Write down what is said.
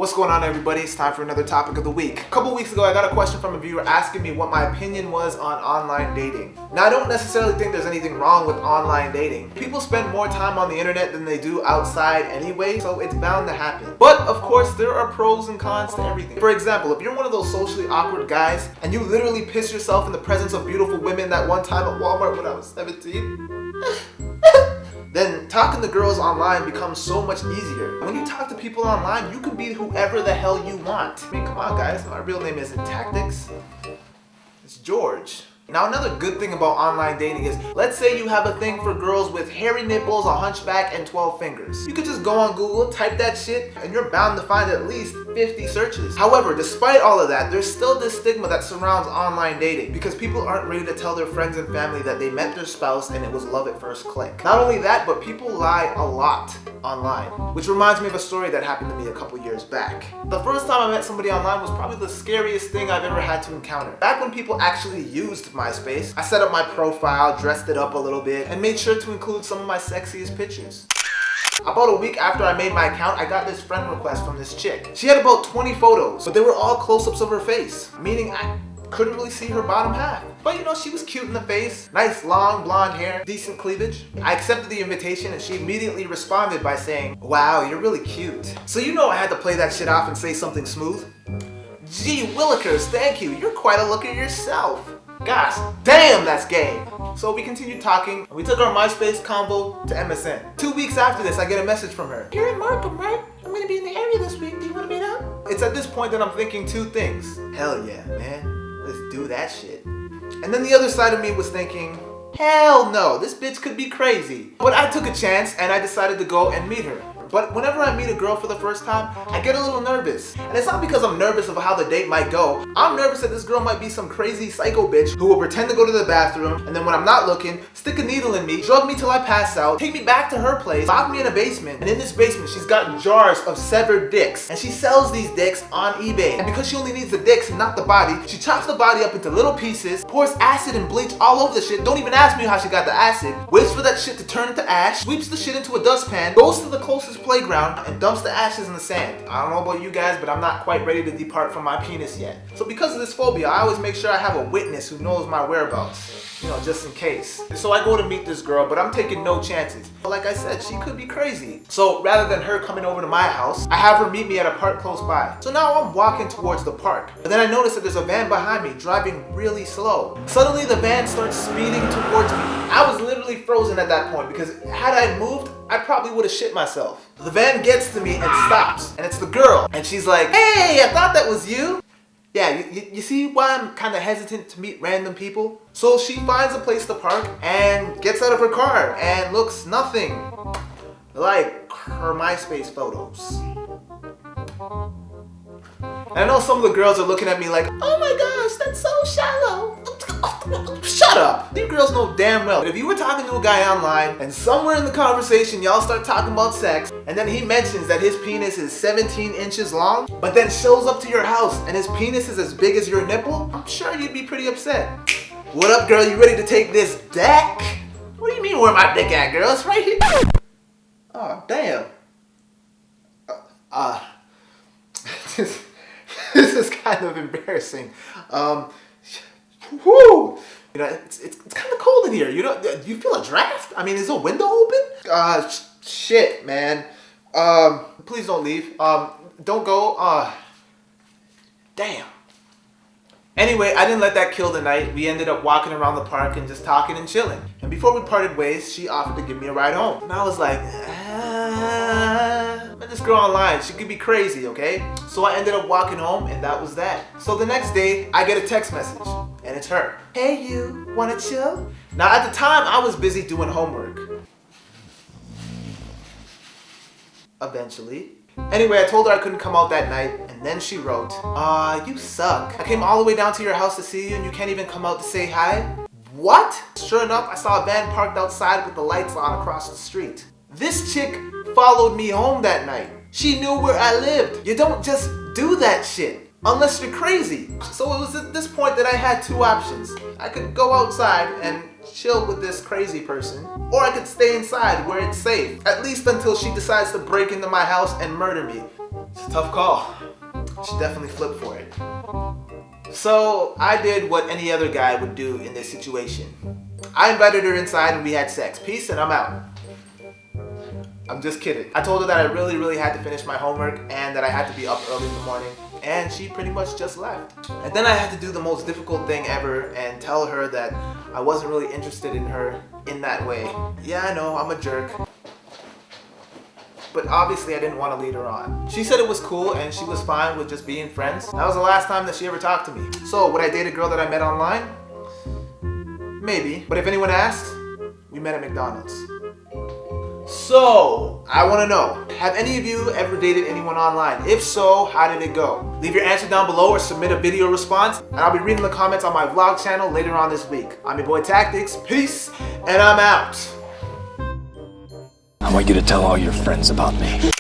What's going on, everybody? It's time for another topic of the week. A couple weeks ago, I got a question from a viewer asking me what my opinion was on online dating. Now, I don't necessarily think there's anything wrong with online dating. People spend more time on the internet than they do outside anyway, so it's bound to happen. But, of course, there are pros and cons to everything. For example, if you're one of those socially awkward guys and you literally piss yourself in the presence of beautiful women that one time at Walmart when I was 17, then talking to girls online becomes so much easier. When you talk to people online, you can be whoever the hell you want. I mean, come on guys, my real name isn't Tactics, it's George. Now, another good thing about online dating is, let's say you have a thing for girls with hairy nipples, a hunchback, and 12 fingers. You could just go on Google, type that shit, and you're bound to find at least 50 searches. However, despite all of that, there's still this stigma that surrounds online dating because people aren't ready to tell their friends and family that they met their spouse and it was love at first click. Not only that, but people lie a lot online, which reminds me of a story that happened to me a couple years back. The first time I met somebody online was probably the scariest thing I've ever had to encounter. Back when people actually used MySpace, I set up my profile, dressed it up a little bit, and made sure to include some of my sexiest pictures. About a week after I made my account, I got this friend request from this chick. She had about 20 photos, but they were all close-ups of her face, meaning I couldn't really see her bottom half. But you know, she was cute in the face, nice long blonde hair, decent cleavage. I accepted the invitation and she immediately responded by saying, "Wow, you're really cute." So you know I had to play that shit off and say something smooth. "Gee willikers, thank you, you're quite a looker yourself." Gosh, damn, that's game. So we continued talking, and we took our MySpace convo to MSN. 2 weeks after this, I get a message from her. "You're in Markham, right? I'm gonna be in the area this week. Do you wanna meet up?" It's at this point that I'm thinking two things. Hell yeah, man. Let's do that shit. And then the other side of me was thinking, hell no, this bitch could be crazy. But I took a chance and I decided to go and meet her. But whenever I meet a girl for the first time, I get a little nervous. And it's not because I'm nervous of how the date might go. I'm nervous that this girl might be some crazy psycho bitch who will pretend to go to the bathroom, and then when I'm not looking, stick a needle in me, drug me till I pass out, take me back to her place, lock me in a basement, and in this basement she's got jars of severed dicks. And she sells these dicks on eBay. And because she only needs the dicks and not the body, she chops the body up into little pieces, pours acid and bleach all over the shit, don't even ask me how she got the acid, waits for that shit to turn into ash, sweeps the shit into a dustpan, goes to the closest playground, and dumps the ashes in the sand. I don't know about you guys, but I'm not quite ready to depart from my penis yet. So because of this phobia, I always make sure I have a witness who knows my whereabouts, you know, just in case. So I go to meet this girl, but I'm taking no chances. But like I said, she could be crazy. So rather than her coming over to my house, I have her meet me at a park close by. So now I'm walking towards the park, but then I notice that there's a van behind me driving really slow. Suddenly the van starts speeding towards me. I was literally frozen at that point because had I moved, I probably would have shit myself. The van gets to me and stops, and it's the girl. And she's like, "Hey, I thought that was you." Yeah, you see why I'm kind of hesitant to meet random people? So she finds a place to park and gets out of her car and looks nothing like her MySpace photos. And I know some of the girls are looking at me like, "Oh my gosh, that's so shallow." Shut up! You girls know damn well that if you were talking to a guy online and somewhere in the conversation y'all start talking about sex and then he mentions that his penis is 17 inches long but then shows up to your house and his penis is as big as your nipple, I'm sure you'd be pretty upset. "What up, girl? You ready to take this dick?" "What do you mean where my dick at, girl? It's right here." Oh, damn. This is kind of embarrassing. Whoo! You know, it's kind of cold in here. You know, do you feel a draft? I mean, is the window open? Shit, man. Please don't leave. Don't go. Damn. Anyway, I didn't let that kill the night. We ended up walking around the park and just talking and chilling. And before we parted ways, she offered to give me a ride home. And I was like, met this girl online, she could be crazy, okay? So I ended up walking home and that was that. So the next day, I get a text message and it's her. "Hey you, wanna chill?" Now at the time, I was busy doing homework. Eventually. Anyway, I told her I couldn't come out that night, and then she wrote, "You suck. I came all the way down to your house to see you and you can't even come out to say hi?" What? Sure enough, I saw a van parked outside with the lights on across the street. This chick followed me home that night. She knew where I lived. You don't just do that shit unless you're crazy. So it was at this point that I had two options. I could go outside and chill with this crazy person, or I could stay inside where it's safe, at least until she decides to break into my house and murder me. It's a tough call. She definitely flipped for it. So I did what any other guy would do in this situation. I invited her inside and we had sex. Peace, and I'm out. I'm just kidding. I told her that I really had to finish my homework and that I had to be up early in the morning, and she pretty much just left. And then I had to do the most difficult thing ever and tell her that I wasn't really interested in her in that way. Yeah, I know, I'm a jerk. But obviously I didn't want to lead her on. She said it was cool and she was fine with just being friends. That was the last time that she ever talked to me. So would I date a girl that I met online? Maybe. But if anyone asks, we met at McDonald's. So, I want to know, have any of you ever dated anyone online? If so, how did it go? Leave your answer down below or submit a video response, and I'll be reading the comments on my vlog channel later on this week. I'm your boy Tactics, peace, and I'm out. I want you to tell all your friends about me.